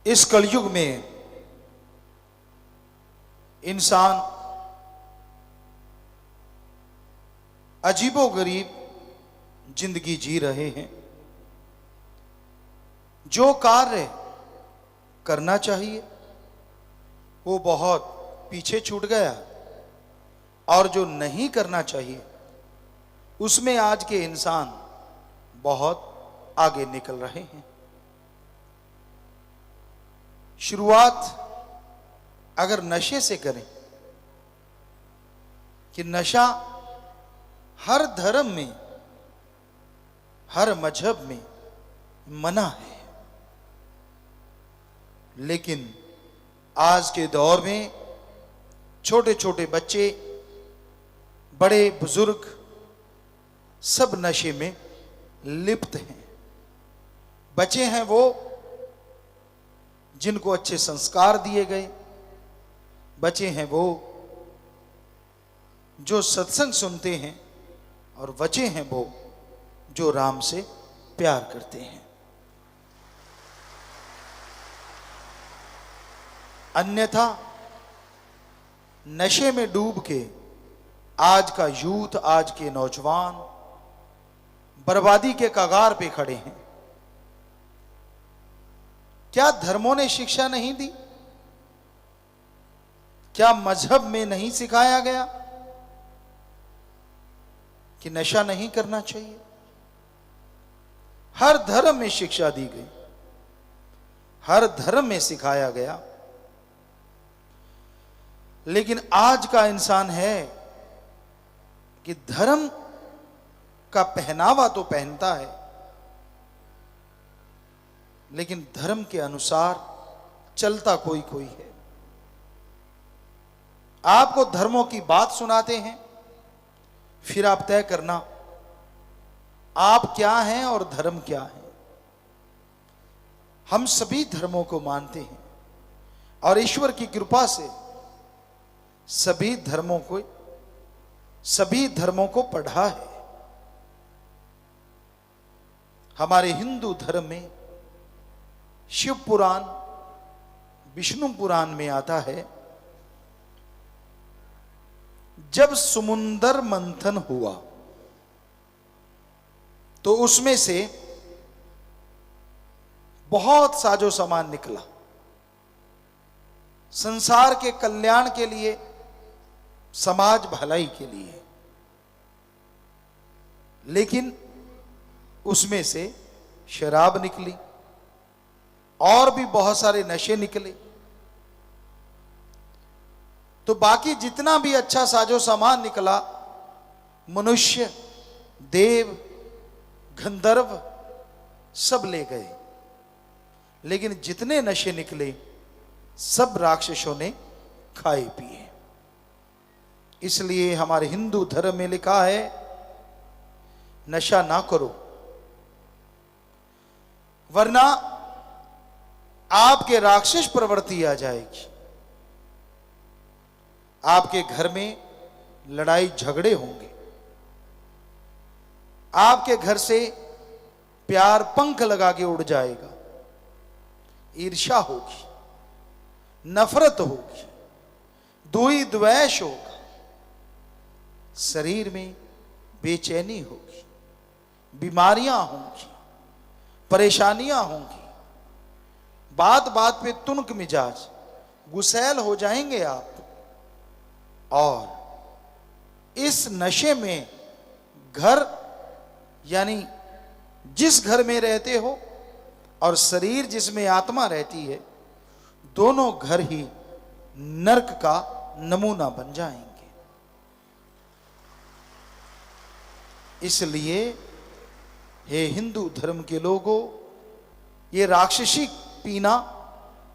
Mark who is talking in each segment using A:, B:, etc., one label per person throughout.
A: इस कलयुग में इंसान अजीबोगरीब जिंदगी जी रहे हैं। जो कार्य करना चाहिए वो बहुत पीछे छूट गया और जो नहीं करना चाहिए उसमें आज के इंसान बहुत आगे निकल रहे हैं। शुरुआत अगर नशे से करें कि नशा हर धर्म में, हर मजहब में मना है, लेकिन आज के दौर में छोटे छोटे बच्चे, बड़े बुजुर्ग सब नशे में लिप्त हैं। बच्चे हैं वो जिनको अच्छे संस्कार दिए गए, बच्चे हैं वो जो सत्संग सुनते हैं, और बच्चे हैं वो जो राम से प्यार करते हैं। अन्यथा नशे में डूब के आज का यूथ, आज के नौजवान बर्बादी के कगार पे खड़े हैं। क्या धर्मों ने शिक्षा नहीं दी? क्या मजहब में नहीं सिखाया गया कि नशा नहीं करना चाहिए? हर धर्म में शिक्षा दी गई, हर धर्म में सिखाया गया, लेकिन आज का इंसान है कि धर्म का पहनावा तो पहनता है, लेकिन धर्म के अनुसार चलता कोई कोई है। आपको धर्मों की बात सुनाते हैं, फिर आप तय करना आप क्या हैं और धर्म क्या है। हम सभी धर्मों को मानते हैं और ईश्वर की कृपा से सभी धर्मों को पढ़ा है। हमारे हिंदू धर्म में शिव पुराण, विष्णु पुराण में आता है, जब समुंदर मंथन हुआ तो उसमें से बहुत साजो सामान निकला संसार के कल्याण के लिए, समाज भलाई के लिए, लेकिन उसमें से शराब निकली और भी बहुत सारे नशे निकले। तो बाकी जितना भी अच्छा साजो सामान निकला, मनुष्य, देव, गंधर्व सब ले गए, लेकिन जितने नशे निकले सब राक्षसों ने खाए पिए। इसलिए हमारे हिंदू धर्म में लिखा है नशा ना करो, वरना आपके राक्षस प्रवृत्ति आ जाएगी। आपके घर में लड़ाई झगड़े होंगे, आपके घर से प्यार पंख लगा के उड़ जाएगा, ईर्ष्या होगी, नफरत होगी, द्वेष द्वेष होगा, शरीर में बेचैनी होगी, बीमारियां होंगी, परेशानियां होंगी, बात बात पे तुनक मिजाज, गुस्सैल हो जाएंगे आप। और इस नशे में घर, यानी जिस घर में रहते हो और शरीर जिसमें आत्मा रहती है, दोनों घर ही नरक का नमूना बन जाएंगे। इसलिए हे हिंदू धर्म के लोगों, ये राक्षसी पीना,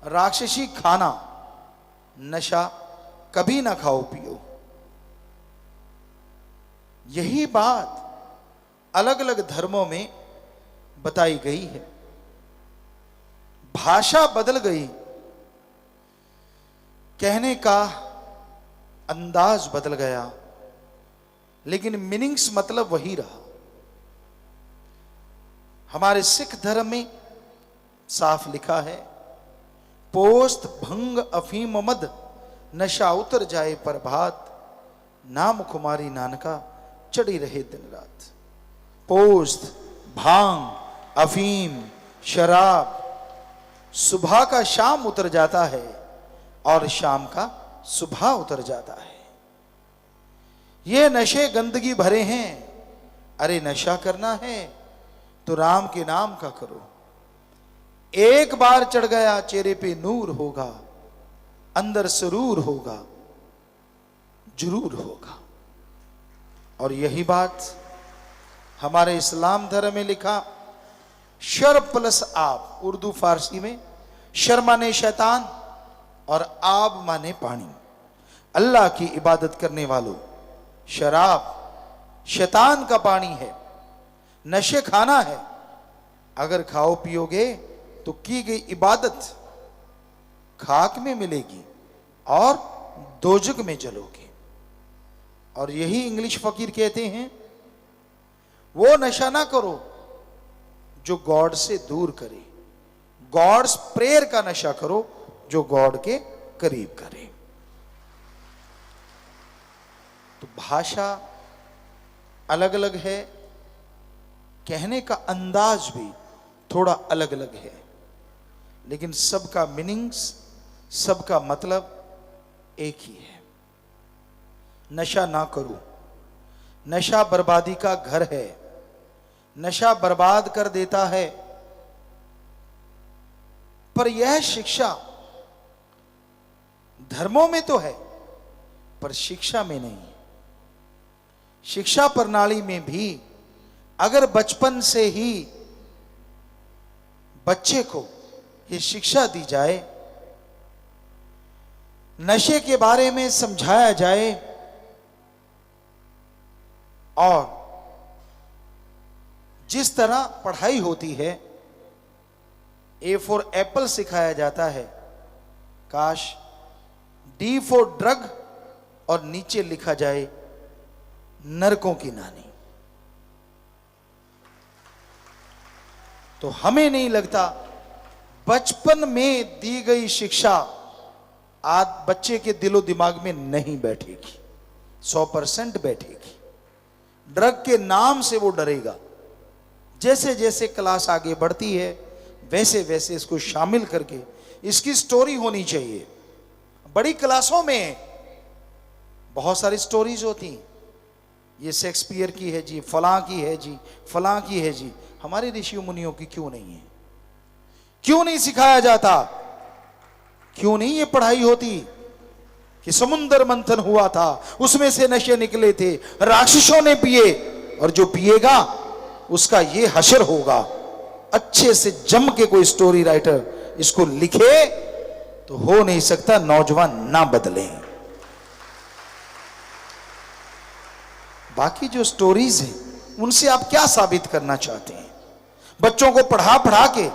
A: राक्षसी खाना, नशा कभी ना खाओ पियो। यही बात अलग अलग धर्मों में बताई गई है। भाषा बदल गई, कहने का अंदाज बदल गया, लेकिन मीनिंग्स मतलब वही रहा। हमारे सिख धर्म में साफ लिखा है, पोस्त भंग अफीम मद, नशा उतर जाए प्रभात, नाम कुमारी नानका चढ़ी रहे दिन रात। पोस्त, भांग, अफीम, शराब, सुबह का शाम उतर जाता है और शाम का सुबह उतर जाता है। ये नशे गंदगी भरे हैं। अरे नशा करना है तो राम के नाम का करो। एक बार चढ़ गया चेहरे पे नूर होगा, अंदर सुरूर होगा, जरूर होगा। और यही बात हमारे इस्लाम धर्म में लिखा, शर प्लस आब, उर्दू फारसी में शर माने शैतान और आब माने पानी। अल्लाह की इबादत करने वालों, शराब शैतान का पानी है, नशे खाना है। अगर खाओ पियोगे तो की गई इबादत खाक में मिलेगी और दोजक में जलोगे। और यही इंग्लिश फकीर कहते हैं, वो नशा ना करो जो गॉड से दूर करे, गॉड्स प्रेयर का नशा करो जो गॉड के करीब करे। तो भाषा अलग अलग है, कहने का अंदाज भी थोड़ा अलग अलग है, लेकिन सबका मीनिंग्स, सबका मतलब एक ही है। नशा ना करो, नशा बर्बादी का घर है, नशा बर्बाद कर देता है। पर यह शिक्षा धर्मों में तो है, पर शिक्षा में नहीं। शिक्षा प्रणाली में भी अगर बचपन से ही बच्चे को यह शिक्षा दी जाए, नशे के बारे में समझाया जाए और जिस तरह पढ़ाई होती है, ए फॉर एप्पल सिखाया जाता है, काश डी फॉर ड्रग और नीचे लिखा जाए नरकों की नानी। तो हमें नहीं लगता बचपन में दी गई शिक्षा आज बच्चे के दिलो दिमाग में नहीं बैठेगी, 100% बैठेगी। ड्रग के नाम से वो डरेगा। जैसे जैसे क्लास आगे बढ़ती है वैसे वैसे इसको शामिल करके इसकी स्टोरी होनी चाहिए। बड़ी क्लासों में बहुत सारी स्टोरीज होती हैं, ये शेक्सपियर की है जी, फलां की है जी, फलां की है जी। हमारे ऋषि मुनियों की क्यों नहीं है? क्यों नहीं सिखाया जाता? क्यों नहीं ये पढ़ाई होती कि समुद्र मंथन हुआ था, उसमें से नशे निकले थे, राक्षसों ने पिए और जो पिएगा उसका ये हशर होगा। अच्छे से जम के कोई स्टोरी राइटर इसको लिखे तो हो नहीं सकता नौजवान ना बदले। बाकी जो स्टोरीज हैं उनसे आप क्या साबित करना चाहते हैं? बच्चों को पढ़ा पढ़ा के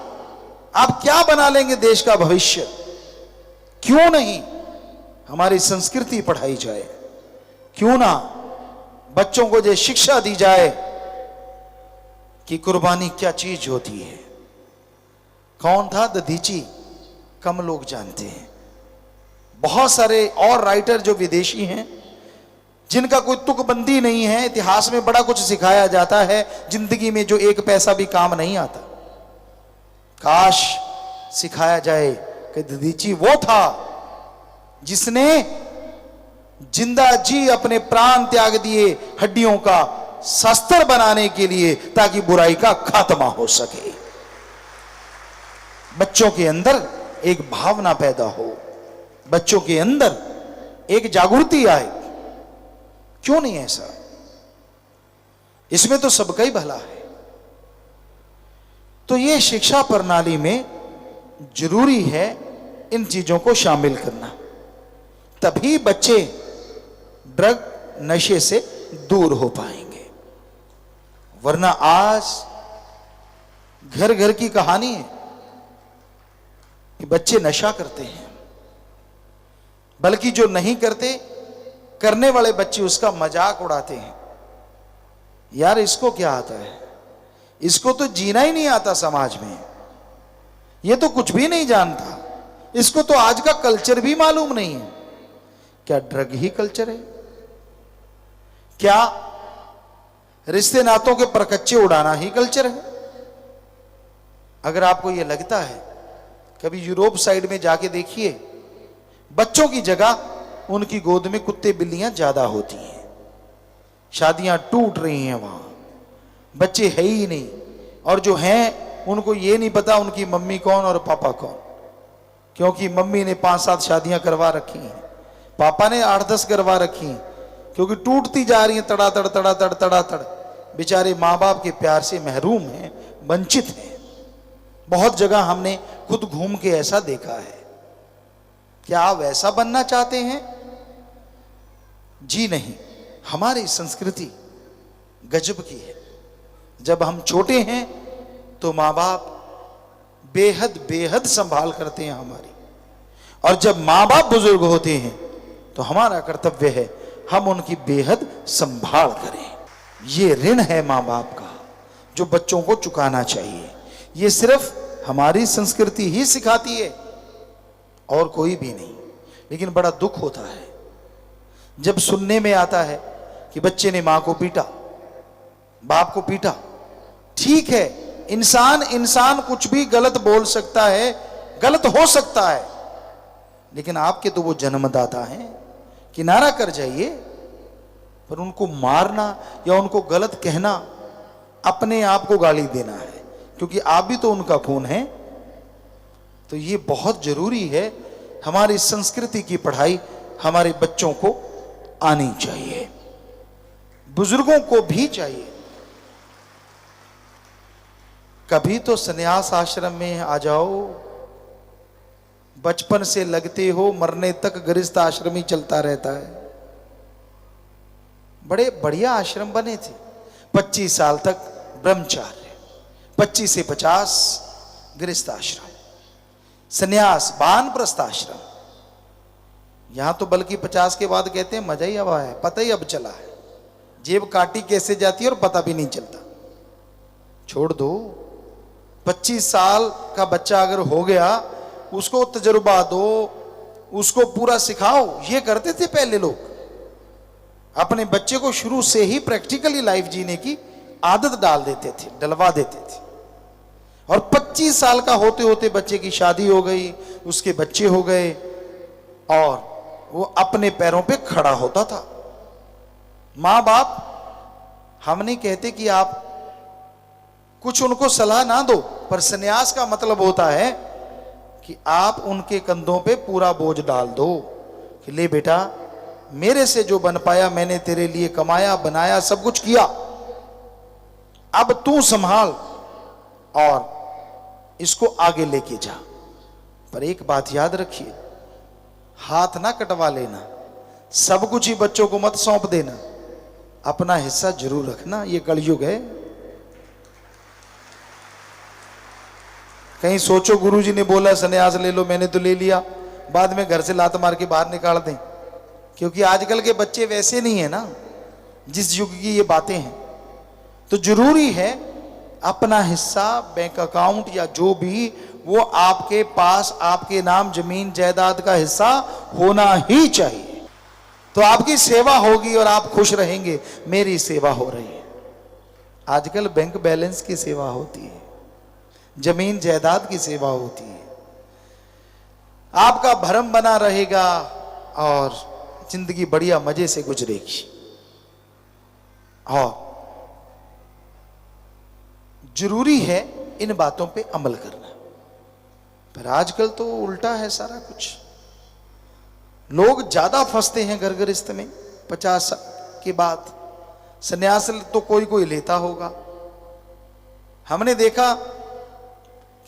A: आप क्या बना लेंगे देश का भविष्य? क्यों नहीं हमारी संस्कृति पढ़ाई जाए? क्यों ना बच्चों को ये शिक्षा दी जाए कि कुर्बानी क्या चीज होती है? कौन था दधीची? कम लोग जानते हैं। बहुत सारे और राइटर जो विदेशी हैं जिनका कोई तुकबंदी नहीं है, इतिहास में बड़ा कुछ सिखाया जाता है, जिंदगी में जो एक पैसा भी काम नहीं आता। काश सिखाया जाए कि दधीची वो था जिसने जिंदा जी अपने प्राण त्याग दिए हड्डियों का शस्त्र बनाने के लिए, ताकि बुराई का खात्मा हो सके। बच्चों के अंदर एक भावना पैदा हो, बच्चों के अंदर एक जागृति आए। क्यों नहीं ऐसा? इसमें तो सबका ही भला है। तो ये शिक्षा प्रणाली में जरूरी है इन चीजों को शामिल करना, तभी बच्चे ड्रग नशे से दूर हो पाएंगे। वरना आज घर घर की कहानी है कि बच्चे नशा करते हैं, बल्कि जो नहीं करते, करने वाले बच्चे उसका मजाक उड़ाते हैं। यार इसको क्या आता है? इसको तो जीना ही नहीं आता समाज में, ये तो कुछ भी नहीं जानता, इसको तो आज का कल्चर भी मालूम नहीं है। क्या ड्रग ही कल्चर है? क्या रिश्ते नातों के परकच्चे उड़ाना ही कल्चर है? अगर आपको यह लगता है, कभी यूरोप साइड में जाके देखिए, बच्चों की जगह उनकी गोद में कुत्ते बिल्लियां ज्यादा होती हैं। शादियां टूट रही हैं वहां, बच्चे है ही नहीं, और जो हैं उनको ये नहीं पता उनकी मम्मी कौन और पापा कौन, क्योंकि मम्मी ने 5-7 शादियां करवा रखी हैं, पापा ने 8-10 करवा रखी हैं, क्योंकि टूटती जा रही हैं तड़ातड़ तड़ातड़ तड़ातड़। बेचारे माँ बाप के प्यार से महरूम हैं, वंचित हैं। बहुत जगह हमने खुद घूम के ऐसा देखा है। क्या आप वैसा बनना चाहते हैं? जी नहीं। हमारी संस्कृति गजब की है। जब हम छोटे हैं तो माँ बाप बेहद बेहद संभाल करते हैं हमारी, और जब माँ बाप बुजुर्ग होते हैं तो हमारा कर्तव्य है हम उनकी बेहद संभाल करें। ये ऋण है माँ बाप का जो बच्चों को चुकाना चाहिए। ये सिर्फ हमारी संस्कृति ही सिखाती है और कोई भी नहीं। लेकिन बड़ा दुख होता है जब सुनने में आता है कि बच्चे ने मां को पीटा, बाप को पीटा। ठीक है, इंसान कुछ भी गलत बोल सकता है, गलत हो सकता है, लेकिन आपके तो वो जन्मदाता हैं, किनारा कर जाइए। पर उनको मारना या उनको गलत कहना अपने आप को गाली देना है, क्योंकि आप भी तो उनका खून है। तो ये बहुत जरूरी है, हमारी संस्कृति की पढ़ाई हमारे बच्चों को आनी चाहिए, बुजुर्गों को भी चाहिए। कभी तो संन्यास आश्रम में आ जाओ, बचपन से लगते हो, मरने तक गृहस्थ आश्रम ही चलता रहता है। बड़े बढ़िया आश्रम बने थे। 25 साल तक ब्रह्मचार्य, 25 से 50 गृहस्थ आश्रम, संन्यास वानप्रस्थ आश्रम। यहां तो बल्कि 50 के बाद कहते हैं मजा ही अब आया, पता ही अब चला है, जेब काटी कैसे जाती है और पता भी नहीं चलता। छोड़ दो, 25 साल का बच्चा अगर हो गया, उसको तजुर्बा दो, उसको पूरा सिखाओ। ये करते थे पहले लोग, अपने बच्चे को शुरू से ही प्रैक्टिकली लाइफ जीने की आदत डाल देते थे, डलवा देते थे। और 25 साल का होते होते बच्चे की शादी हो गई, उसके बच्चे हो गए, और वो अपने पैरों पे खड़ा होता था। माँ बाप, हम नहीं कहते कि आप कुछ उनको सलाह ना दो, पर संन्यास का मतलब होता है कि आप उनके कंधों पे पूरा बोझ डाल दो कि ले बेटा, मेरे से जो बन पाया मैंने तेरे लिए कमाया, बनाया, सब कुछ किया, अब तू संभाल और इसको आगे लेके जा। पर एक बात याद रखिए, हाथ ना कटवा लेना, सब कुछ ही बच्चों को मत सौंप देना, अपना हिस्सा जरूर रखना। ये कलयुग है। कहीं सोचो गुरुजी ने बोला संन्यास ले लो, मैंने तो ले लिया, बाद में घर से लात मार के बाहर निकाल दें। क्योंकि आजकल के बच्चे वैसे नहीं है ना, जिस युग की ये बातें हैं। तो जरूरी है अपना हिस्सा, बैंक अकाउंट या जो भी, वो आपके पास, आपके नाम जमीन जायदाद का हिस्सा होना ही चाहिए। तो आपकी सेवा होगी और आप खुश रहेंगे, मेरी सेवा हो रही है। आजकल बैंक बैलेंस की सेवा होती है, जमीन जायदाद की सेवा होती है। आपका भरम बना रहेगा और जिंदगी बढ़िया मजे से गुजरेगी। और जरूरी है इन बातों पे अमल करना। पर आजकल तो उल्टा है सारा कुछ। लोग ज्यादा फंसते हैं घर गृहस्थ में 50 के बाद। संन्यास तो कोई कोई लेता होगा। हमने देखा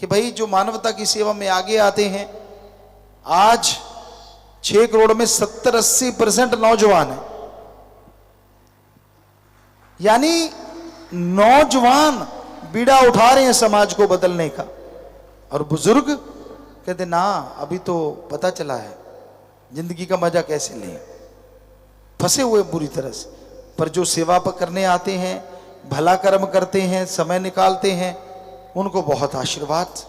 A: कि भाई जो मानवता की सेवा में आगे आते हैं, आज 6 करोड़ में 70-80% नौजवान है। यानी नौजवान बीड़ा उठा रहे हैं समाज को बदलने का, और बुजुर्ग कहते ना अभी तो पता चला है जिंदगी का मजा कैसे लें। फंसे हुए बुरी तरह से। पर जो सेवा पर करने आते हैं, भला कर्म करते हैं, समय निकालते हैं, उनको बहुत आशीर्वाद।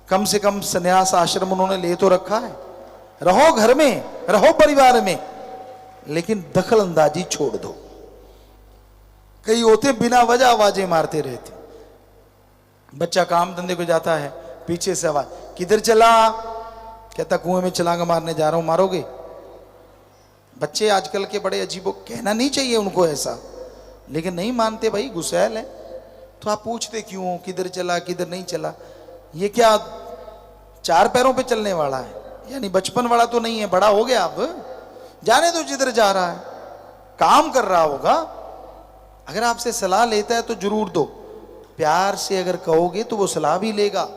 A: कम से कम संन्यास आश्रम उन्होंने ले तो रखा है, रहो घर में, रहो परिवार में, लेकिन दखल अंदाजी छोड़ दो। कई होते बिना वजह आवाजें मारते रहते। बच्चा काम धंधे को जाता है, पीछे से आवाज, किधर चला? कहता कुएं में छलांग मारने जा रहा हूं। मारोगे? बच्चे आजकल के बड़े अजीबो, कहना नहीं चाहिए उनको ऐसा, लेकिन नहीं मानते भाई, गुस्सैल है। तो आप पूछते क्यों, किधर चला किधर नहीं चला? ये क्या 4 पैरों पे चलने वाला है? यानी बचपन वाला तो नहीं है, बड़ा हो गया अब, जाने दो जिधर जा रहा है, काम कर रहा होगा। अगर आपसे सलाह लेता है तो जरूर दो, प्यार से अगर कहोगे तो वो सलाह भी लेगा,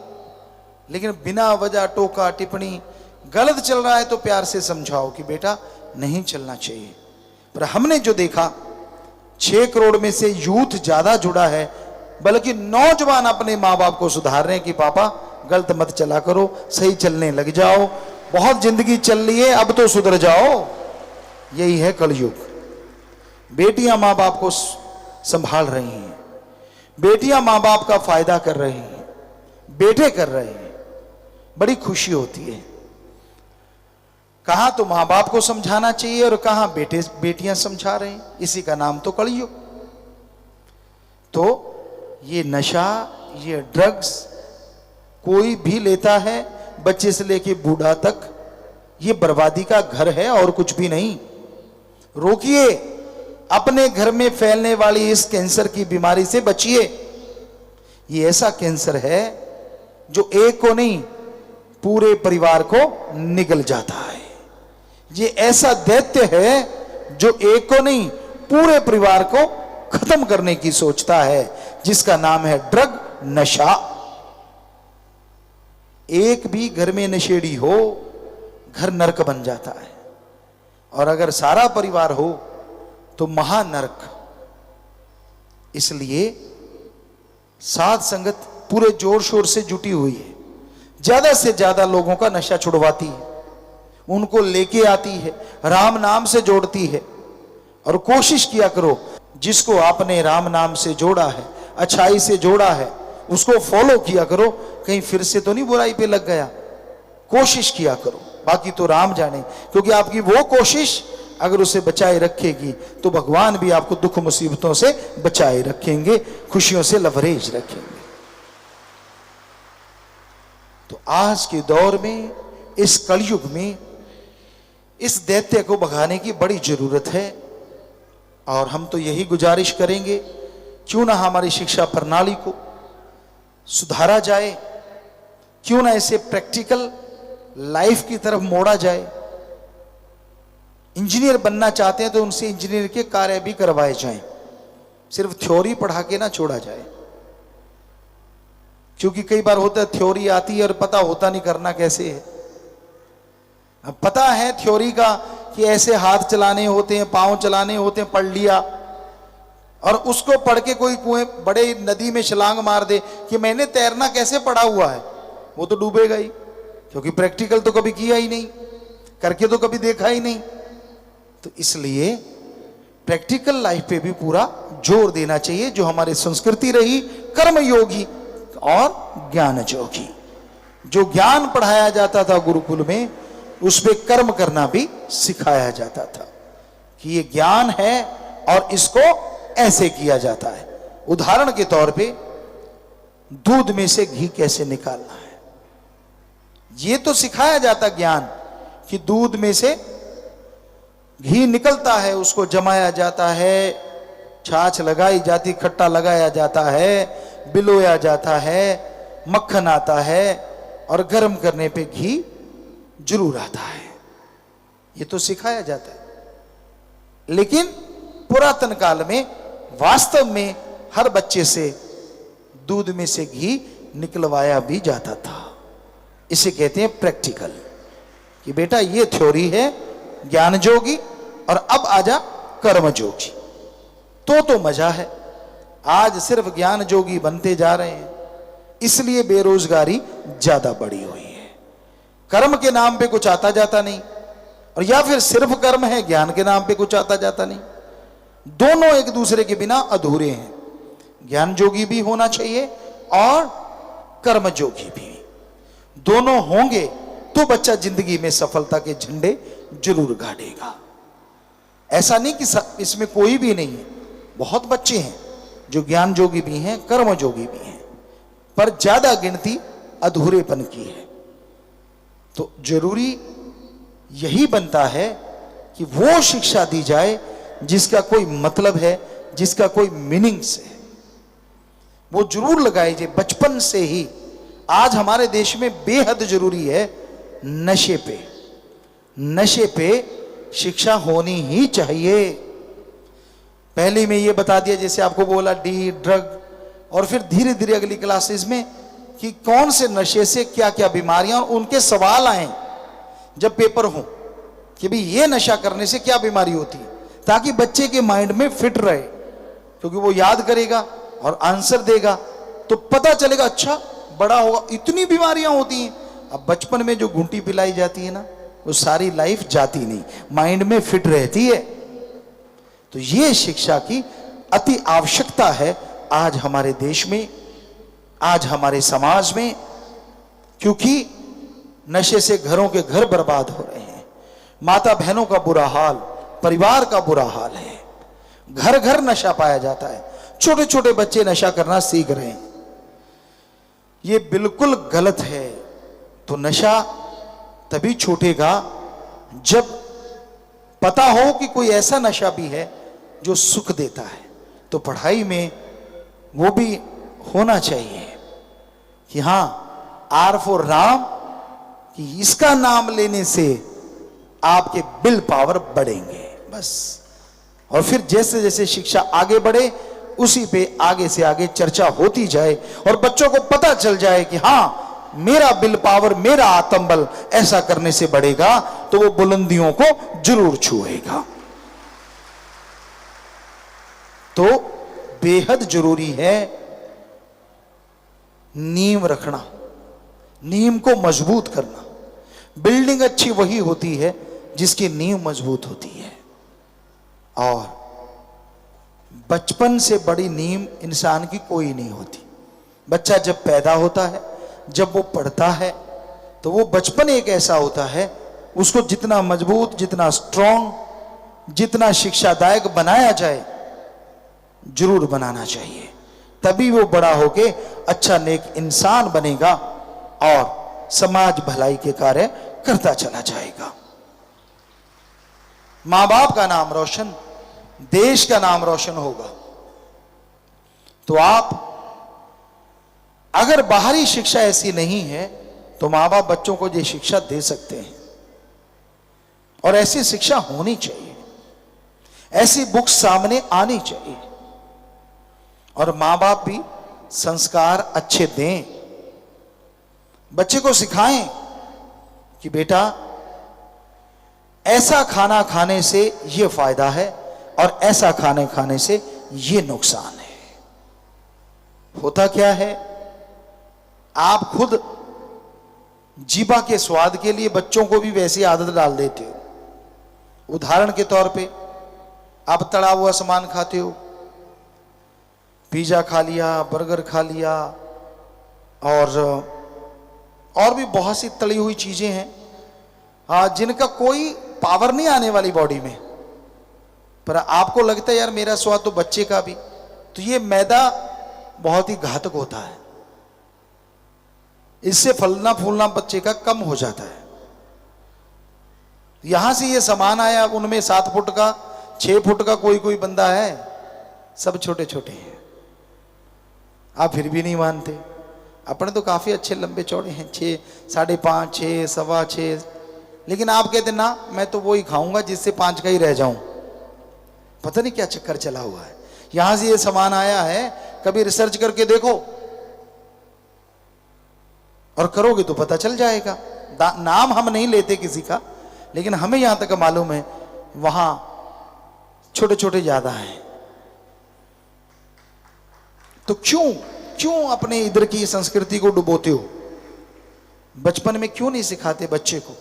A: लेकिन बिना वजह टोका टिप्पणी, गलत चल रहा है तो प्यार से समझाओ कि बेटा नहीं चलना चाहिए। पर हमने जो देखा, 6 करोड़ में से यूथ ज्यादा जुड़ा है, बल्कि नौजवान अपने माँ बाप को सुधार रहे हैं कि पापा गलत मत चला करो, सही चलने लग जाओ, बहुत जिंदगी चल रही है, अब तो सुधर जाओ। यही है कलयुग। बेटियां माँ बाप को संभाल रही हैं, बेटियां माँ बाप का फायदा कर रही हैं, बेटे कर रहे हैं, बड़ी खुशी होती है। कहां तो माँ बाप को समझाना चाहिए और कहां बेटियां समझा रहे हैं। इसी का नाम तो कलयुग। तो ये नशा, ये ड्रग्स कोई भी लेता है, बच्चे से लेके बूढ़ा तक, ये बर्बादी का घर है और कुछ भी नहीं। रोकिए, अपने घर में फैलने वाली इस कैंसर की बीमारी से बचिए। ये ऐसा कैंसर है जो एक को नहीं, पूरे परिवार को निगल जाता है। ये ऐसा दैत्य है जो एक को नहीं, पूरे परिवार को खत्म करने की सोचता है, जिसका नाम है ड्रग, नशा। एक भी घर में नशेड़ी हो, घर नरक बन जाता है, और अगर सारा परिवार हो तो महानरक। इसलिए साध संगत पूरे जोर शोर से जुटी हुई है, ज्यादा से ज्यादा लोगों का नशा छुड़वाती है, उनको लेके आती है, राम नाम से जोड़ती है। और कोशिश किया करो, जिसको आपने राम नाम से जोड़ा है, अच्छाई से जोड़ा है, उसको फॉलो किया करो, कहीं फिर से तो नहीं बुराई पे लग गया। कोशिश किया करो, बाकी तो राम जाने। क्योंकि आपकी वो कोशिश अगर उसे बचाए रखेगी तो भगवान भी आपको दुख मुसीबतों से बचाए रखेंगे, खुशियों से लवरेज रखेंगे। तो आज के दौर में, इस कलयुग में, इस दैत्य को भगाने की बड़ी जरूरत है। और हम तो यही गुजारिश करेंगे, क्यों ना हमारी शिक्षा प्रणाली को सुधारा जाए, क्यों ना इसे प्रैक्टिकल लाइफ की तरफ मोड़ा जाए। इंजीनियर बनना चाहते हैं तो उनसे इंजीनियर के कार्य भी करवाए जाएं, सिर्फ थ्योरी पढ़ा के ना छोड़ा जाए। क्योंकि कई बार होता है थ्योरी आती है और पता होता नहीं करना कैसे है। अब पता है थ्योरी का कि ऐसे हाथ चलाने होते हैं, पांव चलाने होते हैं, पढ़ लिया, और उसको पढ़ के कोई कुएं बड़े नदी में छलांग मार दे कि मैंने तैरना कैसे पढ़ा हुआ है, वो तो डूबेगा ही, क्योंकि प्रैक्टिकल तो कभी किया ही नहीं, करके तो कभी देखा ही नहीं। तो इसलिए प्रैक्टिकल लाइफ पे भी पूरा जोर देना चाहिए, जो हमारी संस्कृति रही कर्मयोगी और ज्ञान योगी। जो ज्ञान पढ़ाया जाता था गुरुकुल में, उस पे कर्म करना भी सिखाया जाता था कि ये ज्ञान है और इसको ऐसे किया जाता है। उदाहरण के तौर पे दूध में से घी कैसे निकालना है, ये तो सिखाया जाता ज्ञान कि दूध में से घी निकलता है, उसको जमाया जाता है, छाछ लगाई जाती, खट्टा लगाया जाता है, बिलोया जाता है, मक्खन आता है, और गर्म करने पे घी जरूर आता है। ये तो सिखाया जाता है। लेकिन पुरातन काल में वास्तव में हर बच्चे से दूध में से घी निकलवाया भी जाता था। इसे कहते हैं प्रैक्टिकल, कि बेटा ये थ्योरी है ज्ञान जोगी, और अब आजा कर्म जोगी। तो मजा है। आज सिर्फ ज्ञान जोगी बनते जा रहे हैं, इसलिए बेरोजगारी ज्यादा बढ़ी हुई है। कर्म के नाम पे कुछ आता जाता नहीं, और या फिर सिर्फ कर्म है, ज्ञान के नाम पे कुछ आता जाता नहीं। दोनों एक दूसरे के बिना अधूरे हैं। ज्ञान जोगी भी होना चाहिए और कर्म जोगी भी। दोनों होंगे तो बच्चा जिंदगी में सफलता के झंडे जरूर गाड़ेगा। ऐसा नहीं कि इसमें कोई भी नहीं है, बहुत बच्चे हैं जो ज्ञान जोगी भी हैं, कर्म जोगी भी हैं, पर ज्यादा गिनती अधूरेपन की है। तो जरूरी यही बनता है कि वो शिक्षा दी जाए जिसका कोई मतलब है, जिसका कोई मीनिंग्स है, वो जरूर लगाई जाए बचपन से ही। आज हमारे देश में बेहद जरूरी है नशे पे शिक्षा होनी ही चाहिए। पहले में ये बता दिया, जैसे आपको बोला डी ड्रग, और फिर धीरे धीरे अगली क्लासेस में कि कौन से नशे से क्या क्या बीमारियां, और उनके सवाल आए जब पेपर हो कि भाई ये नशा करने से क्या बीमारी होती है, ताकि बच्चे के माइंड में फिट रहे, क्योंकि वो याद करेगा और आंसर देगा तो पता चलेगा अच्छा बड़ा होगा इतनी बीमारियां होती हैं। अब बचपन में जो घूंटी पिलाई जाती है ना, वो सारी लाइफ जाती नहीं, माइंड में फिट रहती है। तो ये शिक्षा की अति आवश्यकता है आज हमारे देश में, आज हमारे समाज में, क्योंकि नशे से घरों के घर बर्बाद हो रहे हैं, माता बहनों का बुरा हाल, परिवार का बुरा हाल है, घर घर नशा पाया जाता है, छोटे छोटे बच्चे नशा करना सीख रहे हैं। ये बिल्कुल गलत है। तो नशा तभी छूटेगा जब पता हो कि कोई ऐसा नशा भी है जो सुख देता है। तो पढ़ाई में वो भी होना चाहिए कि हां, आर फॉर राम, कि इसका नाम लेने से आपके विल पावर बढ़ेंगे, बस। और फिर जैसे जैसे शिक्षा आगे बढ़े उसी पे आगे से आगे चर्चा होती जाए और बच्चों को पता चल जाए कि हां, मेरा विल पावर, मेरा आत्मबल ऐसा करने से बढ़ेगा तो वो बुलंदियों को जरूर छुएगा। तो बेहद जरूरी है नींव रखना, नींव को मजबूत करना। बिल्डिंग अच्छी वही होती है जिसकी नींव मजबूत होती है, और बचपन से बड़ी नींव इंसान की कोई नहीं होती। बच्चा जब पैदा होता है, जब वो पढ़ता है, तो वो बचपन एक ऐसा होता है, उसको जितना मजबूत, जितना स्ट्रांग, जितना शिक्षादायक बनाया जाए जरूर बनाना चाहिए। तभी वो बड़ा होके अच्छा नेक इंसान बनेगा और समाज भलाई के कार्य करता चला जाएगा। मां बाप का नाम रोशन, देश का नाम रोशन होगा। तो आप अगर बाहरी शिक्षा ऐसी नहीं है तो मां बाप बच्चों को ये शिक्षा दे सकते हैं, और ऐसी शिक्षा होनी चाहिए, ऐसी बुक्स सामने आनी चाहिए, और मां बाप भी संस्कार अच्छे दें, बच्चे को सिखाएं कि बेटा ऐसा खाना खाने से यह फायदा है और ऐसा खाने खाने से यह नुकसान है। होता क्या है, आप खुद जीभा के स्वाद के लिए बच्चों को भी वैसी आदत डाल देते हो। उदाहरण के तौर पे आप तड़ा हुआ सामान खाते हो, पिज्जा खा लिया, बर्गर खा लिया, और भी बहुत सी तली हुई चीजें हैं जिनका कोई पावर नहीं आने वाली बॉडी में, पर आपको लगता है यार मेरा स्वाद तो बच्चे का भी। तो ये मैदा बहुत ही घातक होता है, इससे फलना फूलना बच्चे का कम हो जाता है। यहां से ये सामान आया, उनमें 7 फुट का, 6 फुट का कोई कोई बंदा है, सब छोटे छोटे हैं। आप फिर भी नहीं मानते, अपने तो काफी अच्छे लंबे चौड़े हैं, 6, 5.5, 6, 6.25, लेकिन आप कहते ना मैं तो वो ही खाऊंगा जिससे 5 का ही रह जाऊं। पता नहीं क्या चक्कर चला हुआ है। यहां से ये सामान आया है, कभी रिसर्च करके देखो और करोगे तो पता चल जाएगा। नाम हम नहीं लेते किसी का, लेकिन हमें यहां तक मालूम है वहां छोटे छोटे ज्यादा हैं। तो क्यों अपने इधर की संस्कृति को डुबोते हो? बचपन में क्यों नहीं सिखाते बच्चे को?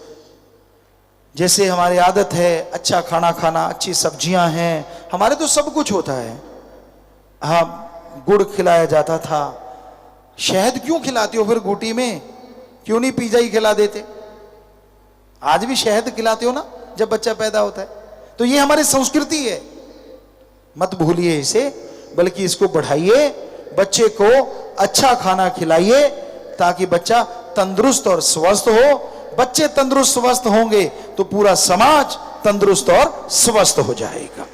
A: जैसे हमारी आदत है अच्छा खाना खाना, अच्छी सब्जियां हैं, हमारे तो सब कुछ होता है। हाँ, गुड़ खिलाया जाता था, शहद क्यों खिलाते हो फिर घूटी में? क्यों नहीं पिज़्ज़ा ही खिला देते? आज भी शहद खिलाते हो ना जब बच्चा पैदा होता है। तो ये हमारी संस्कृति है, मत भूलिए इसे, बल्कि इसको बढ़ाइए, बच्चे को अच्छा खाना खिलाइए ताकि बच्चा तंदुरुस्त और स्वस्थ हो। बच्चे तंदुरुस्त स्वस्थ होंगे तो पूरा समाज तंदुरुस्त और स्वस्थ हो जाएगा।